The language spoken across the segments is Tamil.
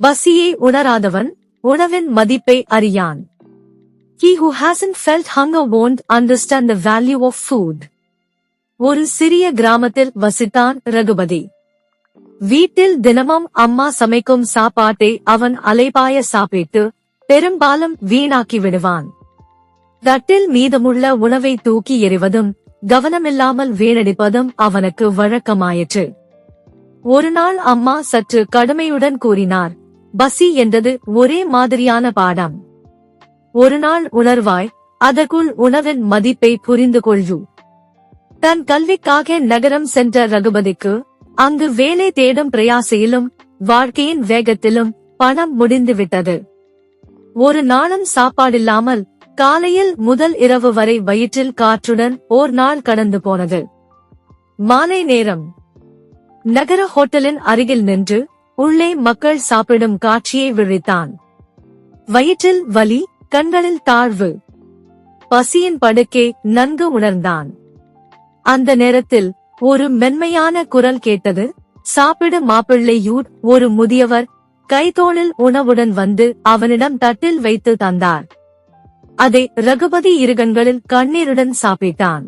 பசியை உணராதவன் உணவின் மதிப்பை அறியான். He who hasn't felt hunger won't understand the value of food. ஒரு சிறிய கிராமத்தில் வசித்தான் ரகுபதி. வீட்டில் தினமும் அம்மா சமைக்கும் சாப்பாட்டை அவன் அலைபாய சாப்பிட்டு பெரும்பாலும் வீணாக்கி விடுவான். தட்டில் மீதமுள்ள உணவை தூக்கி எறிவதும் கவனமில்லாமல் வீணடிப்பதும் அவனுக்கு வழக்கமாயிற்று. ஒருநாள் அம்மா சற்று கடுமையுடன் கூறினார், பசி என்றது ஒரே மாதிரியான பாடம். ஒருநாள் உணர்வாய், அதற்குள் உணவின் மதிப்பை புரிந்து கொள்வு. தன் கல்விக்காக நகரம் சென்ற ரகுபதிக்கு அங்கு வேலை தேடும் பிரயாசையிலும் வாழ்க்கையின் வேகத்திலும் பணம் முடிந்துவிட்டது. ஒரு நாளும் சாப்பாடில்லாமல் காலையில் முதல் இரவு வரை வயிற்றில் காற்றுடன் ஓர் நாள் கடந்து போனது. மாலை நேரம். நகர ஹோட்டலின் அருகில் நின்று உள்ளே மக்கள் சாப்பிடும் காட்சியை விழித்தான். வயிற்றில் வலி, கண்களில் தாழ்வு, பசியின் படுக்கை நன்கு உணர்ந்தான். அந்த நேரத்தில் ஒரு மென்மையான குரல் கேட்டது. சாப்பிடு மாப்பிள்ளையூர். ஒரு முதியவர் கைத்தோளில் உணவுடன் வந்து அவனிடம் தட்டில் வைத்து தந்தார். அதை ரகுபதி இருகண்களில் கண்ணீருடன் சாப்பிட்டான்.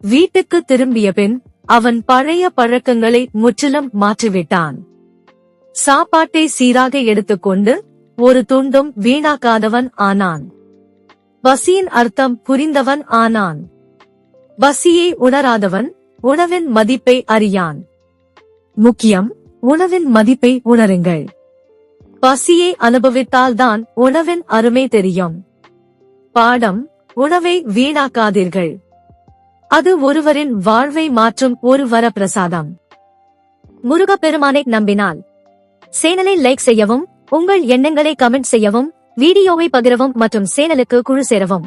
வீட்டுக்கு திரும்பிய பின் அவன் பழைய பழக்கங்களை முற்றிலும் மாற்றிவிட்டான். சாப்பாட்டை சீராக எடுத்துக்கொண்டு ஒரு துண்டும் வீணாக்காதவன் ஆனான். பசியின் அர்த்தம் புரிந்தவன் ஆனான். பசியை உணராதவன் உணவின் மதிப்பை அறியான். முக்கியம், உணவின் மதிப்பை உணருங்கள். பசியை அனுபவித்தால்தான் உணவின் அருமை தெரியும். பாடம்: உணவை வீணாக்காதீர்கள். அது ஒருவரின் வாழ்வை மாற்றும் ஒரு வரப்பிரசாதம். முருகப்பெருமானை நம்பினால் சேனலை லைக் செய்யவும், உங்கள் எண்ணங்களை கமெண்ட் செய்யவும், வீடியோவை பகிரவும் மற்றும் சேனலுக்கு குழு சேரவும்.